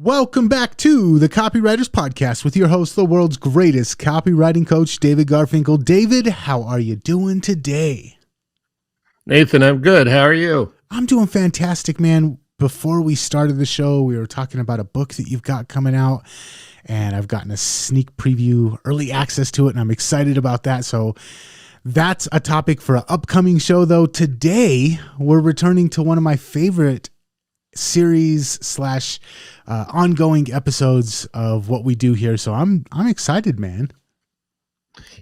Welcome back to the Copywriters Podcast with your host, the world's greatest copywriting coach, David Garfinkel. David, how are you doing today? Nathan, I'm good. How are you? I'm doing fantastic, man. Before we started the show, we were talking about a book that you've got coming out, and I've gotten a sneak preview, early access to it, and I'm excited about that. So that's a topic for an upcoming show, though. Today, we're returning to one of my favorite series / ongoing episodes of what we do here. So I'm excited, man.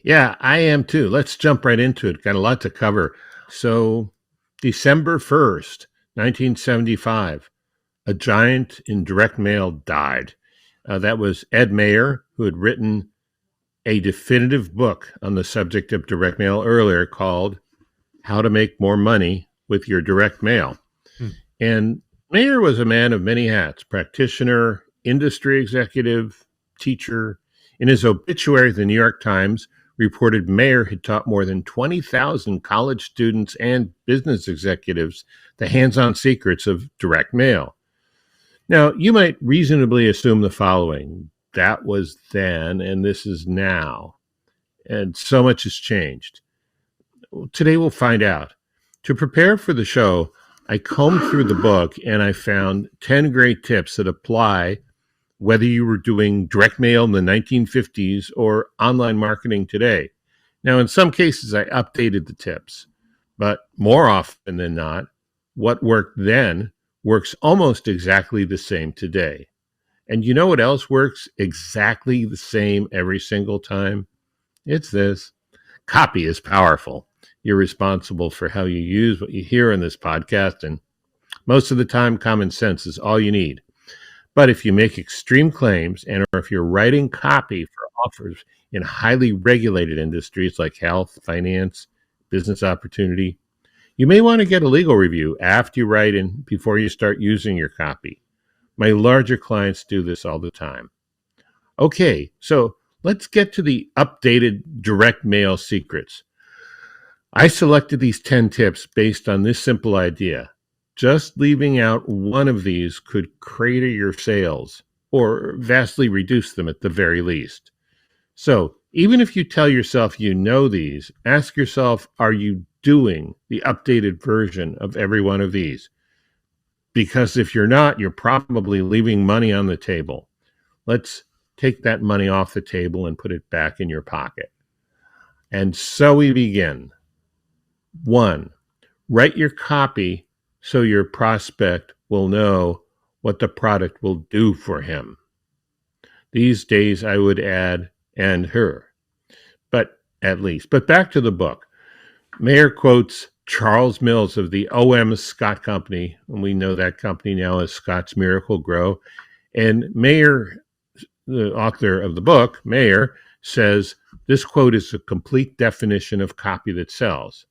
Yeah, I am too. Let's jump right into it. Got a lot to cover. So December 1st, 1975, a giant in direct mail died. That was Ed Mayer, who had written a definitive book on the subject of direct mail earlier called How to Make More Money with Your Direct Mail. And Mayer was a man of many hats: practitioner, industry executive, teacher. In his obituary, the New York Times reported Mayer had taught more than 20,000 college students and business executives the hands-on secrets of direct mail. Now, you might reasonably assume the following: that was then, and this is now. And so much has changed. Today we'll find out. To prepare for the show, I combed through the book and I found 10 great tips that apply whether you were doing direct mail in the 1950s or online marketing today. Now, in some cases, I updated the tips, but more often than not, what worked then works almost exactly the same today. And you know what else works exactly the same every single time? It's this: copy is powerful. You're responsible for how you use what you hear in this podcast, and most of the time, common sense is all you need. But if you make extreme claims, and or if you're writing copy for offers in highly regulated industries like health, finance, business opportunity, you may want to get a legal review after you write and before you start using your copy. My larger clients do this all the time. Okay, so let's get to the updated direct mail secrets. I selected these 10 tips based on this simple idea: just leaving out one of these could crater your sales or vastly reduce them at the very least. So even if you tell yourself you know these, ask yourself, are you doing the updated version of every one of these? Because if you're not, you're probably leaving money on the table. Let's take that money off the table and put it back in your pocket. And so we begin. 1, write your copy so your prospect will know what the product will do for him. These days I would add, and her, but at least. But back to the book. Mayer quotes Charles Mills of the O.M. Scott Company, and we know that company now as Scott's Miracle-Gro. And Mayer, the author of the book, Mayer, says this quote is a complete definition of copy that sells.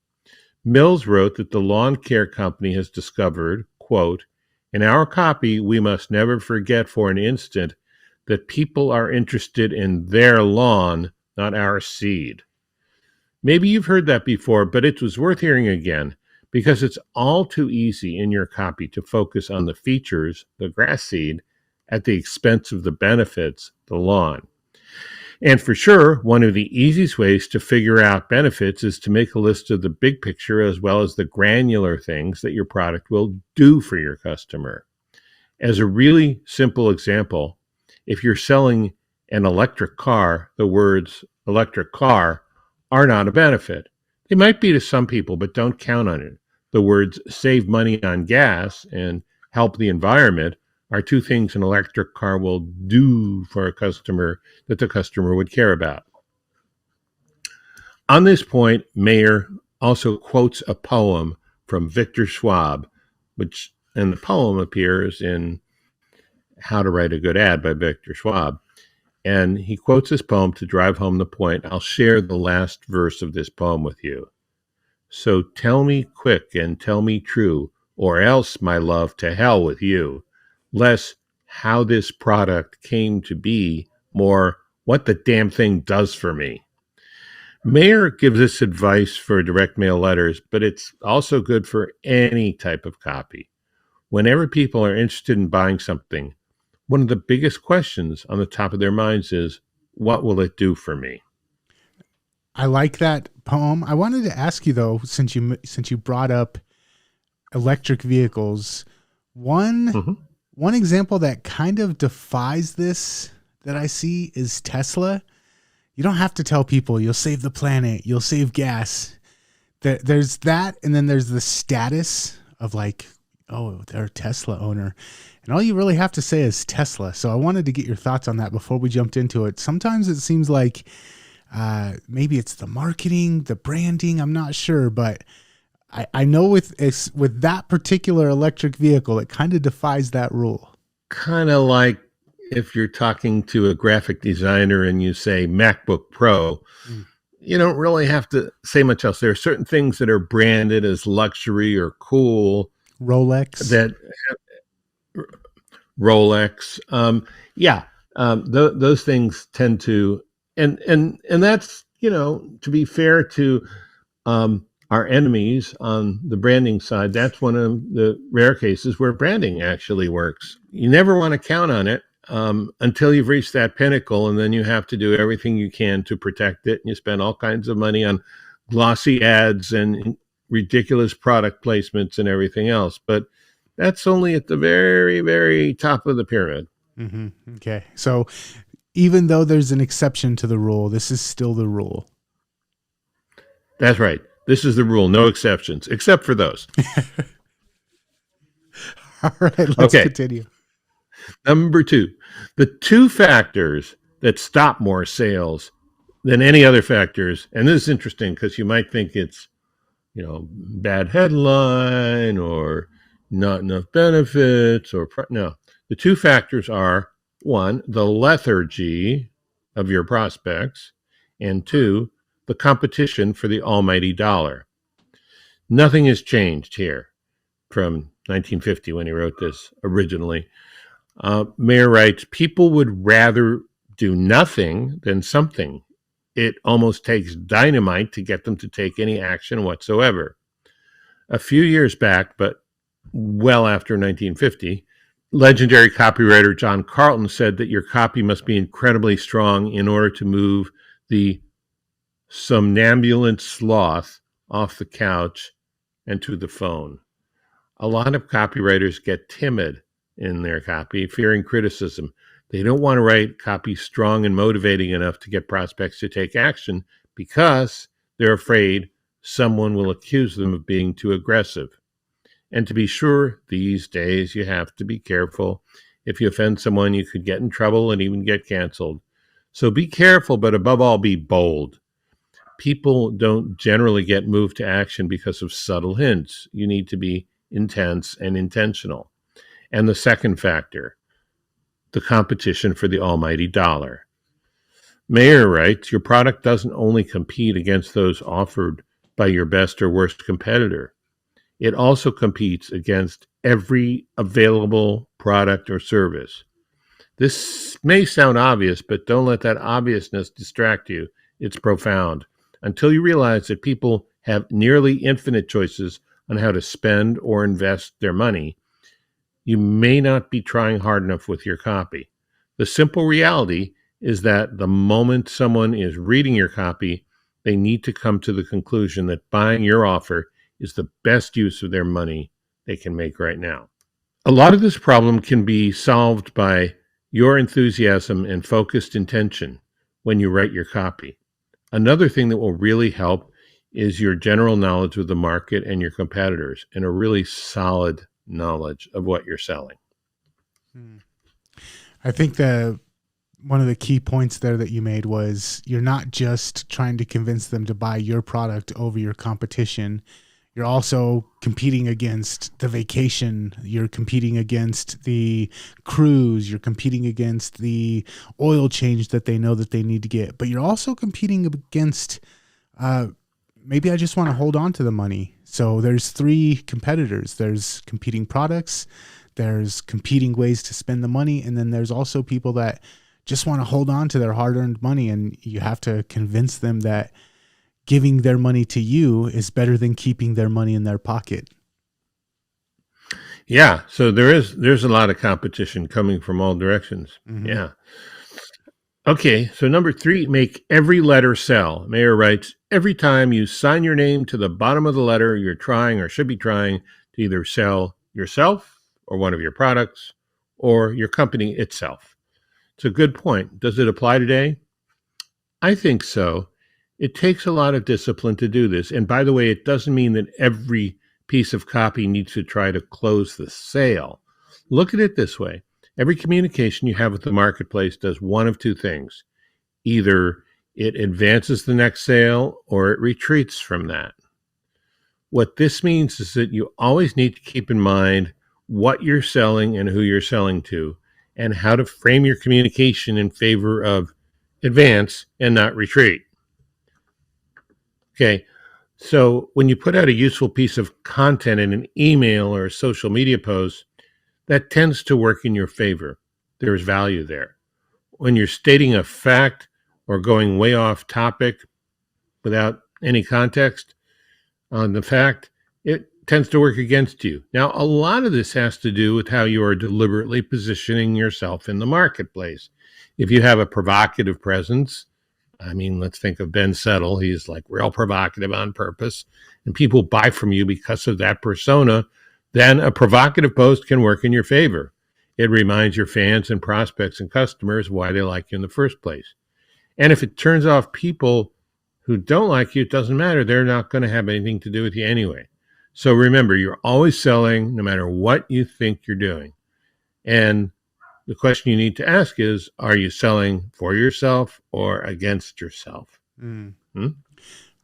Mills wrote that the lawn care company has discovered, quote, in our copy, we must never forget for an instant that people are interested in their lawn, not our seed. Maybe you've heard that before, but it was worth hearing again because it's all too easy in your copy to focus on the features, the grass seed, at the expense of the benefits, the lawn. And for sure, one of the easiest ways to figure out benefits is to make a list of the big picture as well as the granular things that your product will do for your customer. As a really simple example, if you're selling an electric car, the words electric car are not a benefit. They might be to some people, but don't count on it. The words save money on gas and help the environment are two things an electric car will do for a customer that the customer would care about. On this point, Mayer also quotes a poem from Victor Schwab, and the poem appears in How to Write a Good Ad by Victor Schwab. And he quotes this poem to drive home the point. I'll share the last verse of this poem with you. So tell me quick and tell me true, or else, my love, to hell with you. Less how this product came to be, more what the damn thing does for me. Mayer gives this advice for direct mail letters, but it's also good for any type of copy. Whenever people are interested in buying something, one of the biggest questions on the top of their minds is, what will it do for me? I like that poem. I wanted to ask you though, since you brought up electric vehicles, one Mhm. one example that kind of defies this that I see is Tesla. You don't have to tell people you'll save the planet, you'll save gas. There's that, and then there's the status of like, oh, they're a Tesla owner. And all you really have to say is Tesla. So I wanted to get your thoughts on that before we jumped into it. Sometimes it seems like maybe it's the marketing, the branding, I'm not sure, but I know with that particular electric vehicle, it kind of defies that rule. Kind of like if you're talking to a graphic designer and you say MacBook Pro, you don't really have to say much else. There are certain things that are branded as luxury or cool. Rolex. Rolex. Those things tend to, and that's, to be fair to our enemies on the branding side, that's one of the rare cases where branding actually works. You never want to count on it until you've reached that pinnacle, and then you have to do everything you can to protect it. And you spend all kinds of money on glossy ads and ridiculous product placements and everything else. But that's only at the very, very top of the pyramid. Mm-hmm. Okay. So even though there's an exception to the rule, this is still the rule. That's right. This is the rule. No exceptions, except for those. All right. Let's continue. Number 2, the 2 factors that stop more sales than any other factors. And this is interesting because you might think it's, bad headline or not enough benefits no. The 2 factors are, 1, the lethargy of your prospects, and 2, the competition for the almighty dollar. Nothing has changed here from 1950 when he wrote this originally. Mayer writes, people would rather do nothing than something. It almost takes dynamite to get them to take any action whatsoever. A few years back, but well after 1950, legendary copywriter John Carlton said that your copy must be incredibly strong in order to move the somnambulant sloth off the couch and to the phone. A lot of copywriters get timid in their copy, fearing criticism. They don't want to write copy strong and motivating enough to get prospects to take action because they're afraid someone will accuse them of being too aggressive. And to be sure, these days you have to be careful. If you offend someone, you could get in trouble and even get canceled. So be careful, but above all, be bold. People don't generally get moved to action because of subtle hints. You need to be intense and intentional. And the second factor, the competition for the almighty dollar. Mayer writes, your product doesn't only compete against those offered by your best or worst competitor. It also competes against every available product or service. This may sound obvious, but don't let that obviousness distract you. It's profound. Until you realize that people have nearly infinite choices on how to spend or invest their money, you may not be trying hard enough with your copy. The simple reality is that the moment someone is reading your copy, they need to come to the conclusion that buying your offer is the best use of their money they can make right now. A lot of this problem can be solved by your enthusiasm and focused intention when you write your copy. Another thing that will really help is your general knowledge of the market and your competitors and a really solid knowledge of what you're selling. I think one of the key points there that you made was you're not just trying to convince them to buy your product over your competition. You're also competing against the vacation. You're competing against the cruise. You're competing against the oil change that they know that they need to get. But you're also competing against, maybe I just want to hold on to the money. So there's 3 competitors. There's competing products. There's competing ways to spend the money. And then there's also people that just want to hold on to their hard-earned money. And you have to convince them that giving their money to you is better than keeping their money in their pocket. Yeah, so there's a lot of competition coming from all directions. Mm-hmm. Yeah. Okay, so number 3, make every letter sell. Mayer writes, every time you sign your name to the bottom of the letter, you're trying or should be trying to either sell yourself or one of your products or your company itself. It's a good point. Does it apply today? I think so. It takes a lot of discipline to do this. And by the way, it doesn't mean that every piece of copy needs to try to close the sale. Look at it this way. Every communication you have with the marketplace does one of two things. Either it advances the next sale or it retreats from that. What this means is that you always need to keep in mind what you're selling and who you're selling to, and how to frame your communication in favor of advance and not retreat. Okay, so when you put out a useful piece of content in an email or a social media post, that tends to work in your favor. There's value there. When you're stating a fact or going way off topic without any context on the fact, it tends to work against you. Now, a lot of this has to do with how you are deliberately positioning yourself in the marketplace. If you have a provocative presence, I mean, let's think of Ben Settle. He's like real provocative on purpose, and people buy from you because of that persona. Then a provocative post can work in your favor. It reminds your fans and prospects and customers why they like you in the first place. And if it turns off people who don't like you, it doesn't matter. They're not going to have anything to do with you anyway. So remember, you're always selling no matter what you think you're doing. And the question you need to ask is, are you selling for yourself or against yourself?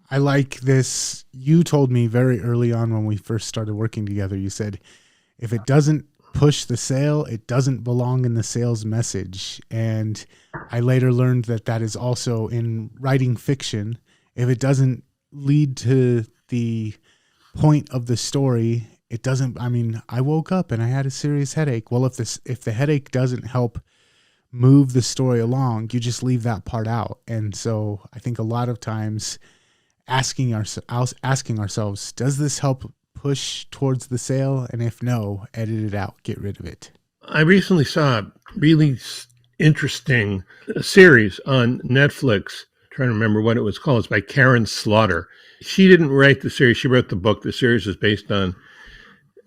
I like this. You told me very early on when we first started working together, you said, if it doesn't push the sale, it doesn't belong in the sales message. And I later learned that that is also in writing fiction. If it doesn't lead to the point of the story, it doesn't. I mean, I woke up and I had a serious headache. Well, if the headache doesn't help move the story along, you just leave that part out. And so I think a lot of times asking ourselves, does this help push towards the sale? And if no, edit it out, get rid of it. I recently saw a really interesting series on Netflix. I'm trying to remember what it was called. It's by Karen Slaughter. She didn't write the series. She wrote the book. The series is based on,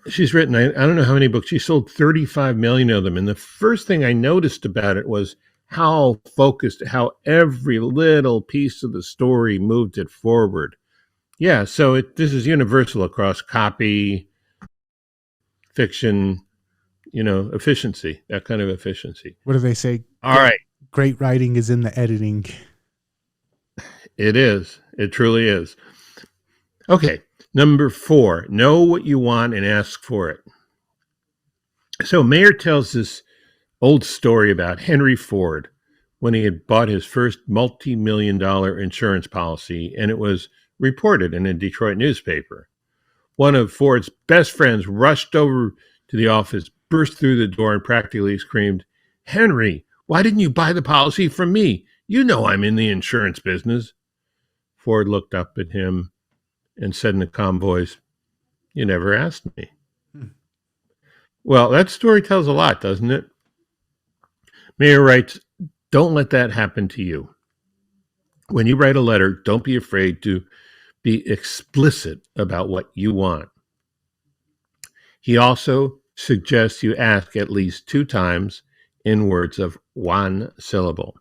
she's written, I don't know how many books. She sold 35 million of them. And the first thing I noticed about it was how focused, how every little piece of the story moved it forward. Yeah, so this is universal across copy, fiction, efficiency, that kind of efficiency. What do they say? All right. Great writing is in the editing. It is. It truly is. Okay, number 4, know what you want and ask for it. So Mayer tells this old story about Henry Ford when he had bought his first multi-million-dollar insurance policy, and it was reported in a Detroit newspaper. One of Ford's best friends rushed over to the office, burst through the door, and practically screamed, "Henry, why didn't you buy the policy from me? You know I'm in the insurance business." Ford looked up at him and said in a calm voice, "You never asked me." Well, that story tells a lot, doesn't it? Mayer writes, don't let that happen to you. When you write a letter, don't be afraid to be explicit about what you want. He also suggests you ask at least 2 times in words of 1 syllable.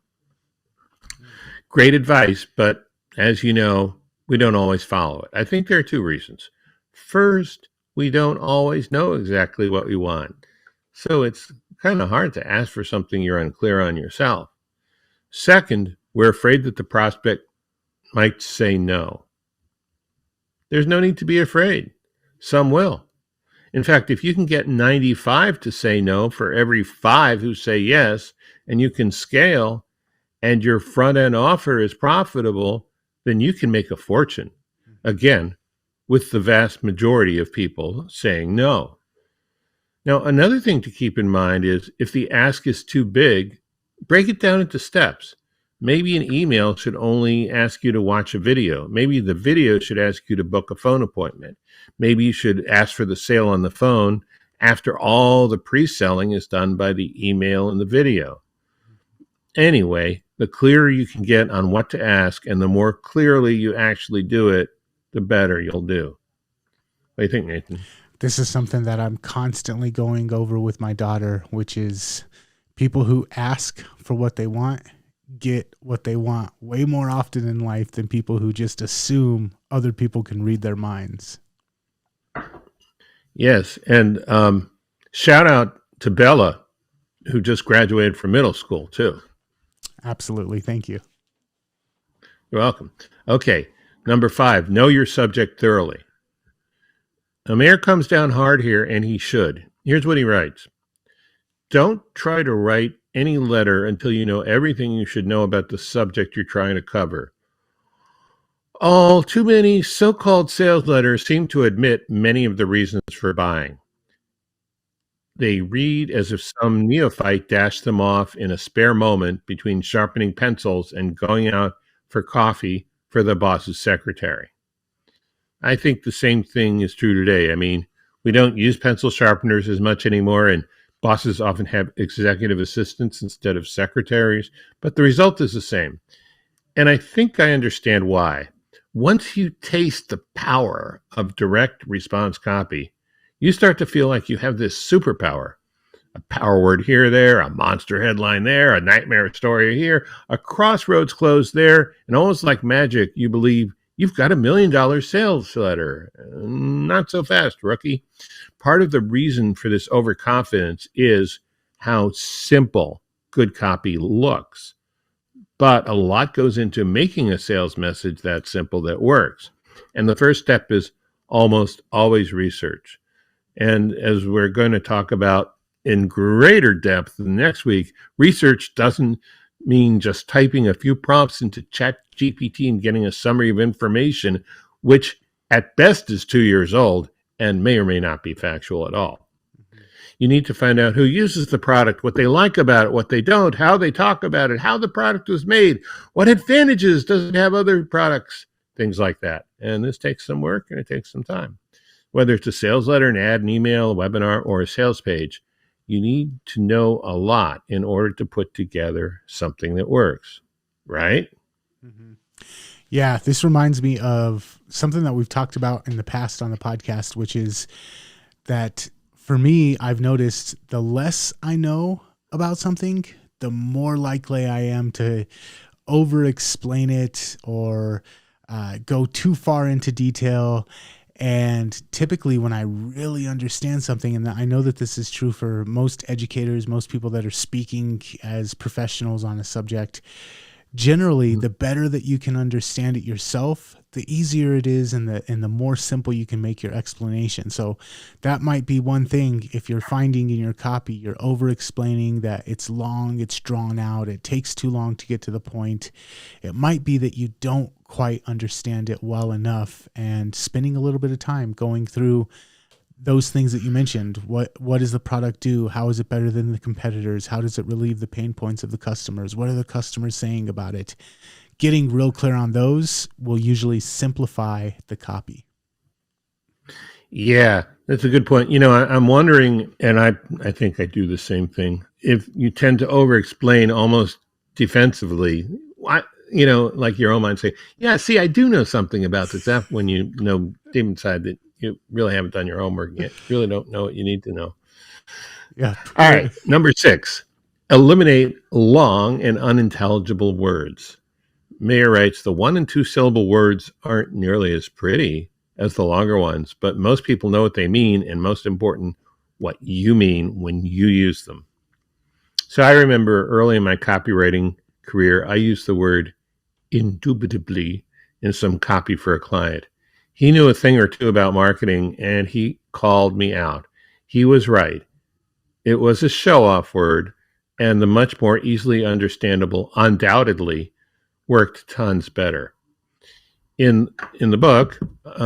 Great advice, but as you know, we don't always follow it. I think there are 2 reasons. First, we don't always know exactly what we want. So it's kind of hard to ask for something you're unclear on yourself. Second, we're afraid that the prospect might say no. There's no need to be afraid. Some will. In fact, if you can get 95 to say no for every 5 who say yes, and you can scale, and your front-end offer is profitable, then you can make a fortune. Again, with the vast majority of people saying no. Now, another thing to keep in mind is if the ask is too big, break it down into steps. Maybe an email should only ask you to watch a video. Maybe the video should ask you to book a phone appointment. Maybe you should ask for the sale on the phone after all the pre-selling is done by the email and the video. Anyway, the clearer you can get on what to ask and the more clearly you actually do it, the better you'll do. What do you think, Nathan? This is something that I'm constantly going over with my daughter, which is people who ask for what they want get what they want way more often in life than people who just assume other people can read their minds. Yes, and shout out to Bella, who just graduated from middle school, too. Absolutely. Thank you. You're welcome. Okay, number 5, know your subject thoroughly. A mayor comes down hard here, and he should. Here's what he writes. Don't try to write any letter until you know everything you should know about the subject you're trying to cover. All too many so-called sales letters seem to admit many of the reasons for buying. They read as if some neophyte dashed them off in a spare moment between sharpening pencils and going out for coffee for the boss's secretary. I think the same thing is true today. I mean, we don't use pencil sharpeners as much anymore, and bosses often have executive assistants instead of secretaries, but the result is the same. And I think I understand why. Once you taste the power of direct response copy, you start to feel like you have this superpower. A power word here, there, a monster headline there, a nightmare story here, a crossroads close there, and almost like magic, you believe you've got $1 million sales letter. Not so fast, rookie. Part of the reason for this overconfidence is how simple good copy looks. But a lot goes into making a sales message that simple that works. And the first step is almost always research. And as we're going to talk about in greater depth next week, research doesn't mean just typing a few prompts into ChatGPT and getting a summary of information, which at best is 2 years old and may or may not be factual at all. You need to find out who uses the product, what they like about it, what they don't, how they talk about it, how the product was made, what advantages does it have other products, things like that. And this takes some work and it takes some time. Whether it's a sales letter, an ad, an email, a webinar, or a sales page, you need to know a lot in order to put together something that works, right? Mm-hmm. Yeah, this reminds me of something that we've talked about in the past on the podcast, which is that for me, I've noticed the less I know about something, the more likely I am to over-explain it or go too far into detail. And typically when I really understand something, and I know that this is true for most educators, most people that are speaking as professionals on a subject, generally, the better that you can understand it yourself, the easier it is and the more simple you can make your explanation. So that might be one thing. If you're finding in your copy, you're over-explaining that it's long, it's drawn out, it takes too long to get to the point. It might be that you don't quite understand it well enough, and spending a little bit of time going through those things that you mentioned. What does the product do? How is it better than the competitors? How does it relieve the pain points of the customers? What are the customers saying about it? Getting real clear on those will usually simplify the copy. Yeah, that's a good point. You know, I'm wondering, and I think I do the same thing, if you tend to over-explain almost defensively, like your own mind say, yeah, see, I do know something about this. That's when you know deep inside that you really haven't done your homework yet. You really don't know what you need to know. Yeah. All right. Number 6, eliminate long and unintelligible words. Mayer writes, the 1 and 2 syllable words aren't nearly as pretty as the longer ones, but most people know what they mean, and most important, what you mean when you use them. So I remember early in my copywriting career, I used the word indubitably in some copy for a client. He knew a thing or two about marketing, and he called me out. He was right. It was a show-off word, and the much more easily understandable undoubtedly worked tons better. In the book,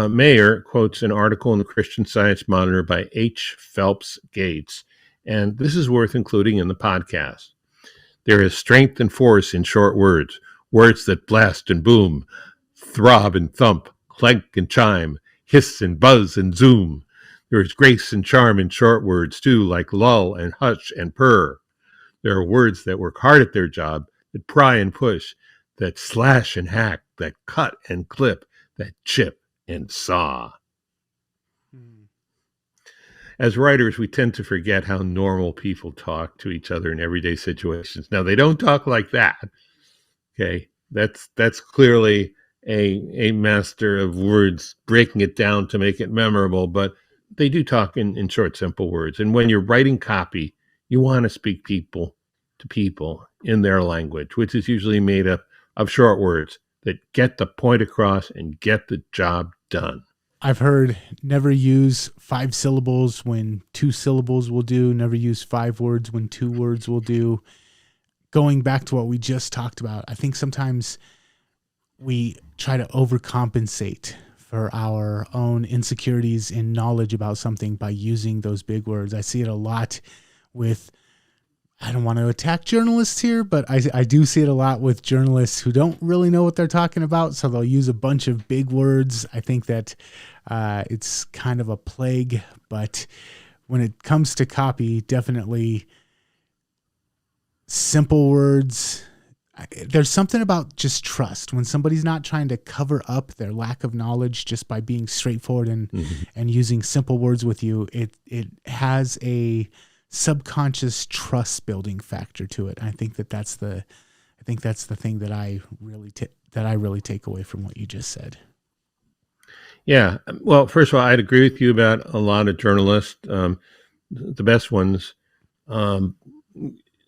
Mayer quotes an article in the Christian Science Monitor by H. Phelps Gates, and this is worth including in the podcast. There is strength and force in short words, words that blast and boom, throb and thump, clank and chime, hiss and buzz and zoom. There is grace and charm in short words, too, like lull and hush and purr. There are words that work hard at their job, that pry and push, that slash and hack, that cut and clip, that chip and saw. As writers, we tend to forget how normal people talk to each other in everyday situations. Now, they don't talk like that. Okay, that's clearly a master of words, breaking it down to make it memorable, but they do talk in short, simple words. And when you're writing copy, you want to speak people to people in their language, which is usually made up of short words that get the point across and get the job done. I've heard never use 5 syllables when 2 syllables will do. Never use 5 words when 2 words will do. Going back to what we just talked about, I think sometimes we try to overcompensate for our own insecurities in knowledge about something by using those big words. I see it a lot with, I don't want to attack journalists here, but I do see it a lot with journalists who don't really know what they're talking about. So they'll use a bunch of big words. I think that it's kind of a plague, but when it comes to copy, definitely simple words. There's something about just trust when somebody's not trying to cover up their lack of knowledge just by being straightforward and using simple words with you. It has a subconscious trust building factor to it. I think that's the thing that I really take away from what you just said. Yeah. Well, first of all, I'd agree with you about a lot of journalists. The best ones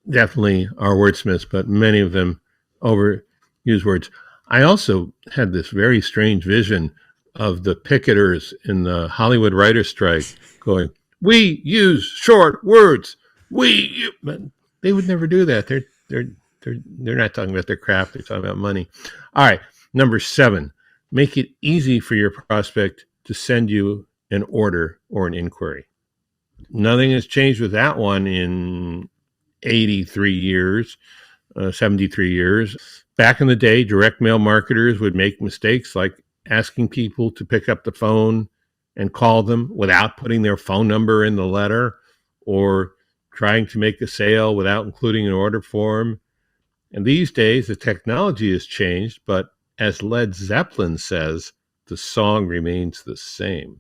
definitely are wordsmiths, but many of them overuse words. I also had this very strange vision of the picketers in the Hollywood writer's strike going, "We use short words. But they would never do that. They're not talking about their craft. They're talking about money." All right. Number 7, make it easy for your prospect to send you an order or an inquiry. Nothing has changed with that one in 83 years, 73 years. Back in the day, direct mail marketers would make mistakes like asking people to pick up the phone and call them without putting their phone number in the letter, or trying to make a sale without including an order form. And these days, the technology has changed, but as Led Zeppelin says, the song remains the same.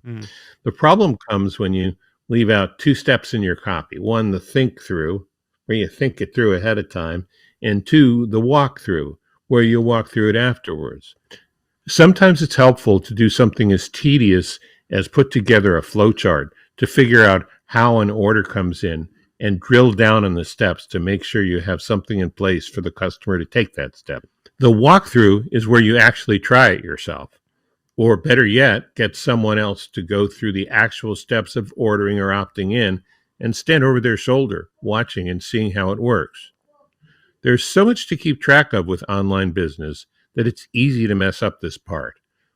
The problem comes when you leave out 2 steps in your copy. 1, the think through, where you think it through ahead of time, and 2, the walk through, where you walk through it afterwards. Sometimes it's helpful to do something as tedious as put together a flowchart to figure out how an order comes in and drill down on the steps to make sure you have something in place for the customer to take that step. The walkthrough is where you actually try it yourself, or better yet, get someone else to go through the actual steps of ordering or opting in and stand over their shoulder, watching and seeing how it works. There's so much to keep track of with online business that it's easy to mess up this part,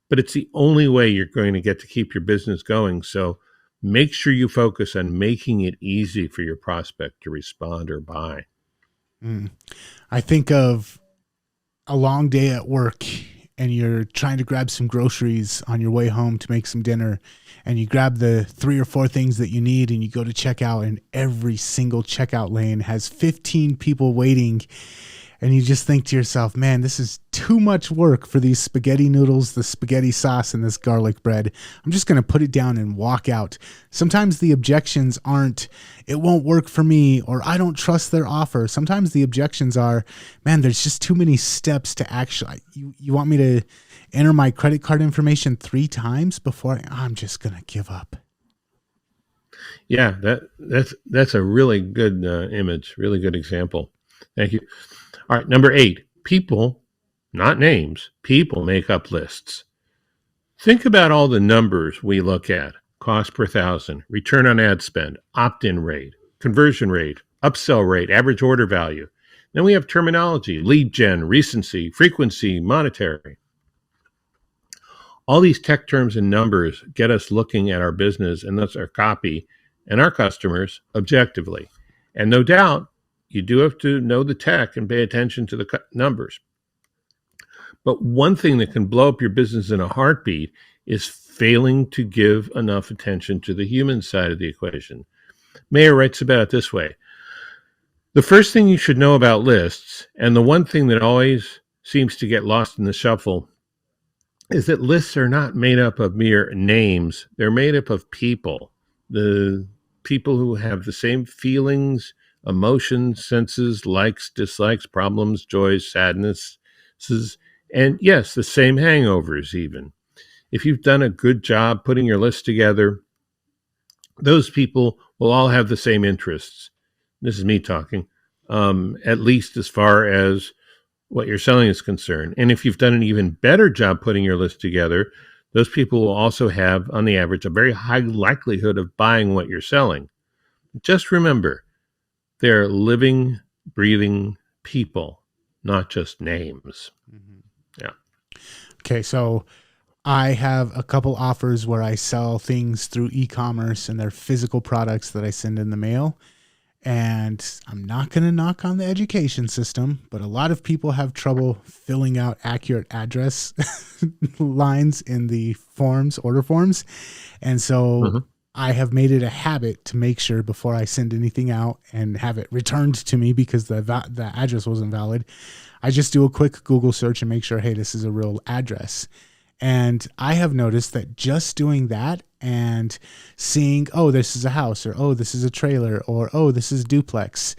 but it's the only way you're going to get to keep your business going. So make sure you focus on making it easy for your prospect to respond or buy. I think of a long day at work and you're trying to grab some groceries on your way home to make some dinner, and you grab the 3 or 4 things that you need and you go to checkout, and every single checkout lane has 15 people waiting. And you just think to yourself, man, this is too much work for these spaghetti noodles, the spaghetti sauce, and this garlic bread. I'm just going to put it down and walk out. Sometimes the objections aren't, it won't work for me, or I don't trust their offer. Sometimes the objections are, man, there's just too many steps to actually, you want me to enter my credit card information 3 times before I'm just going to give up. Yeah, that's a really good image, really good example. Thank you. All right, number 8, people, not names, people make up lists. Think about all the numbers we look at: cost per thousand, return on ad spend, opt-in rate, conversion rate, upsell rate, average order value. Then we have terminology: lead gen, recency, frequency, monetary. All these tech terms and numbers get us looking at our business, and thus our copy and our customers, objectively. And no doubt, you do have to know the tech and pay attention to the numbers. But one thing that can blow up your business in a heartbeat is failing to give enough attention to the human side of the equation. Mayer writes about it this way. The first thing you should know about lists, and the one thing that always seems to get lost in the shuffle, is that lists are not made up of mere names. They're made up of people. The people who have the same feelings, emotions, senses, likes, dislikes, problems, joys, sadnesses, and yes, the same hangovers even. If you've done a good job putting your list together, those people will all have the same interests. This is me talking, at least as far as what you're selling is concerned. And if you've done an even better job putting your list together, those people will also have, on the average, a very high likelihood of buying what you're selling. Just remember, they're living, breathing people, not just names. Mm-hmm. Yeah. Okay, so I have a couple offers where I sell things through e-commerce, and they're physical products that I send in the mail. And I'm not going to knock on the education system, but a lot of people have trouble filling out accurate address lines in the forms, order forms. And so I have made it a habit to make sure before I send anything out and have it returned to me because the address wasn't valid, I just do a quick Google search and make sure, hey, this is a real address. And I have noticed that just doing that and seeing, oh, this is a house, or oh, this is a trailer, or oh, this is duplex,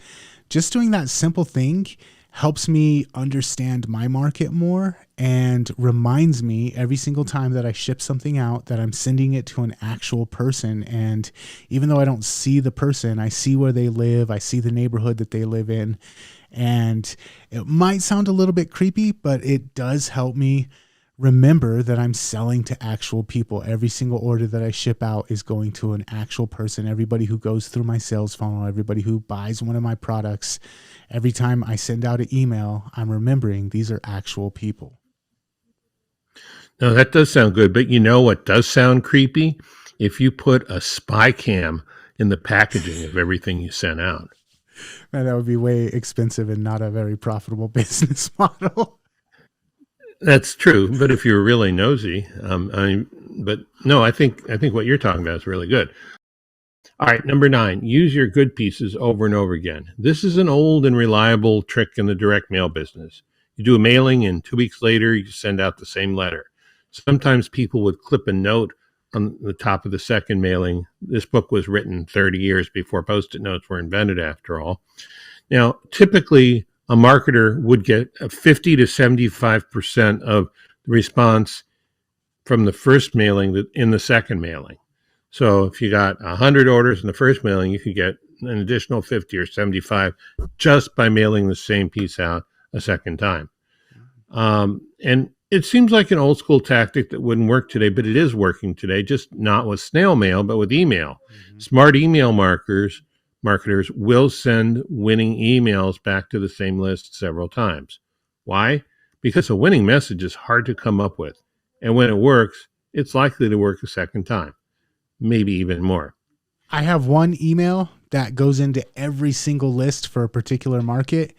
just doing that simple thing helps me understand my market more and reminds me every single time that I ship something out that I'm sending it to an actual person. And even though I don't see the person, I see where they live, I see the neighborhood that they live in. And it might sound a little bit creepy, but it does help me remember that I'm selling to actual people. Every single order that I ship out is going to an actual person. Everybody who goes through my sales funnel, everybody who buys one of my products, every time I send out an email, I'm remembering these are actual people. No, that does sound good, but you know what does sound creepy? If you put a spy cam in the packaging of everything you sent out. And that would be way expensive and not a very profitable business model. That's true, but if you're really nosy, I think what you're talking about is really good. All right, number 9, use your good pieces over and over again. This is an old and reliable trick in the direct mail business. You do a mailing, and 2 weeks later, you send out the same letter. Sometimes people would clip a note on the top of the second mailing. This book was written 30 years before Post-it notes were invented, after all. Now, typically, a marketer would get 50 to 75% of the response from the first mailing in the second mailing. So if you got 100 orders in the first mailing, you could get an additional 50 or 75 just by mailing the same piece out a second time. And it seems like an old school tactic that wouldn't work today, but it is working today, just not with snail mail, but with email. Mm-hmm. Smart email marketers will send winning emails back to the same list several times. Why? Because a winning message is hard to come up with. And when it works, it's likely to work a second time, maybe even more. I have one email that goes into every single list for a particular market.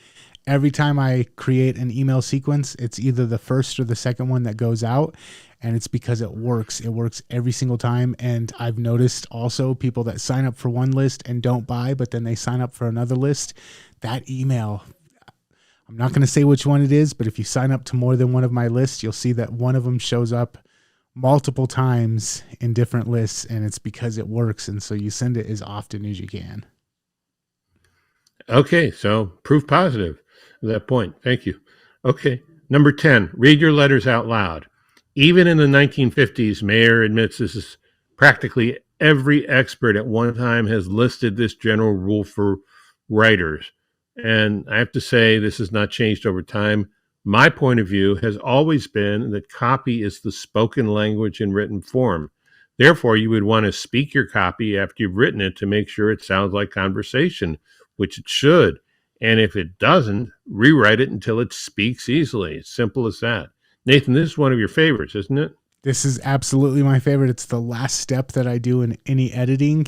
Every time I create an email sequence, it's either the first or the second one that goes out. And it's because it works. It works every single time. And I've noticed also people that sign up for one list and don't buy, but then they sign up for another list. That email, I'm not going to say which one it is, but if you sign up to more than one of my lists, you'll see that one of them shows up multiple times in different lists, and it's because it works. And so you send it as often as you can. Okay, so proof positive at that point. Thank you. Okay, number 10, read your letters out loud. Even in the 1950s, Mayer admits this is practically every expert at one time has listed this general rule for writers. And I have to say, this has not changed over time. My point of view has always been that copy is the spoken language in written form. Therefore, you would want to speak your copy after you've written it to make sure it sounds like conversation, which it should. And if it doesn't, rewrite it until it speaks easily. It's simple as that. Nathan, this is one of your favorites, isn't it? This is absolutely my favorite. It's the last step that I do in any editing.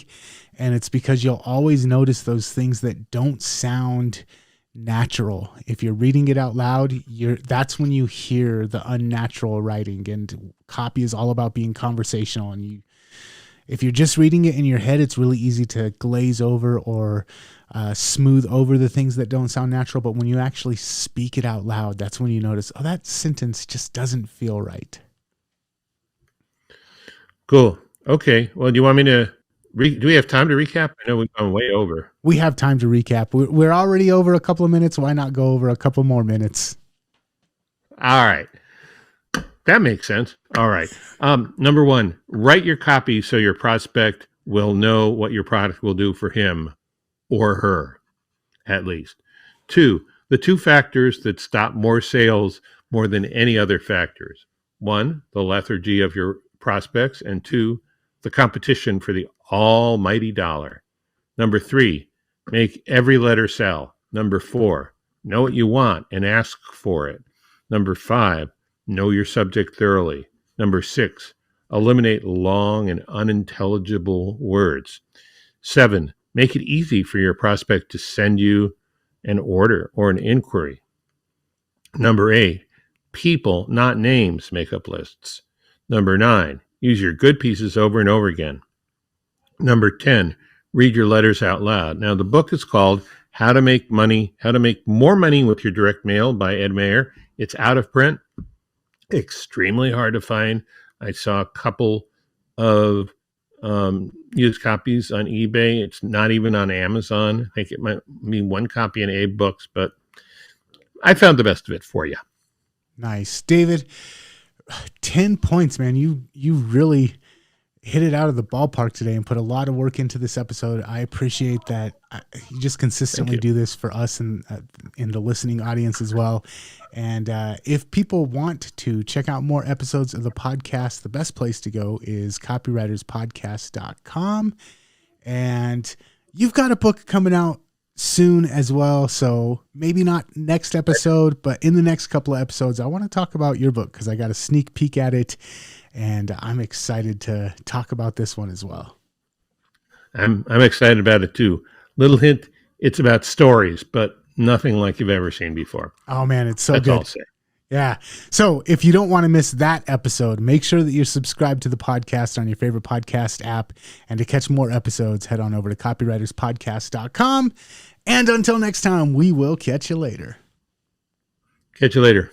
And it's because you'll always notice those things that don't sound natural. If you're reading it out loud, that's when you hear the unnatural writing. And copy is all about being conversational. And if you're just reading it in your head, it's really easy to glaze over or smooth over the things that don't sound natural. But when you actually speak it out loud, that's when you notice, oh, that sentence just doesn't feel right. Cool. Okay. Well, do you want me to do we have time to recap? I know we've gone way over. We have time to recap. We're already over a couple of minutes. Why not go over a couple more minutes? All right. That makes sense. All right. Number one, write your copy so your prospect will know what your product will do for him or her, at least. 2, the 2 factors that stop more sales more than any other factors. 1, the lethargy of your prospects, and 2, the competition for the almighty dollar. Number 3, make every letter sell. Number 4, know what you want and ask for it. Number 5, know your subject thoroughly. Number 6, eliminate long and unintelligible words. 7, make it easy for your prospect to send you an order or an inquiry. Number 8, people, not names, make up lists. Number 9, use your good pieces over and over again. Number 10, read your letters out loud. Now, the book is called How to Make More Money with Your Direct Mail by Ed Mayer. It's out of print. Extremely hard to find. I saw a couple of used copies on eBay. It's not even on Amazon. I think it might be one copy in Abe Books, but I found the best of it for you. Nice. David, 10 points, man. You really hit it out of the ballpark today and put a lot of work into this episode. I appreciate that. You just consistently do this for us and in the listening audience as well. And if people want to check out more episodes of the podcast, the best place to go is copywriterspodcast.com. And you've got a book coming out soon as well. So maybe not next episode, but in the next couple of episodes, I want to talk about your book because I got a sneak peek at it. And I'm excited to talk about this one as well. I'm excited about it too. Little hint, it's about stories, but nothing like you've ever seen before. Oh man, it's so That's good. all I'll say. Yeah. So if you don't want to miss that episode, make sure that you're subscribed to the podcast on your favorite podcast app. And to catch more episodes, head on over to copywriterspodcast.com. And until next time, we will catch you later. Catch you later.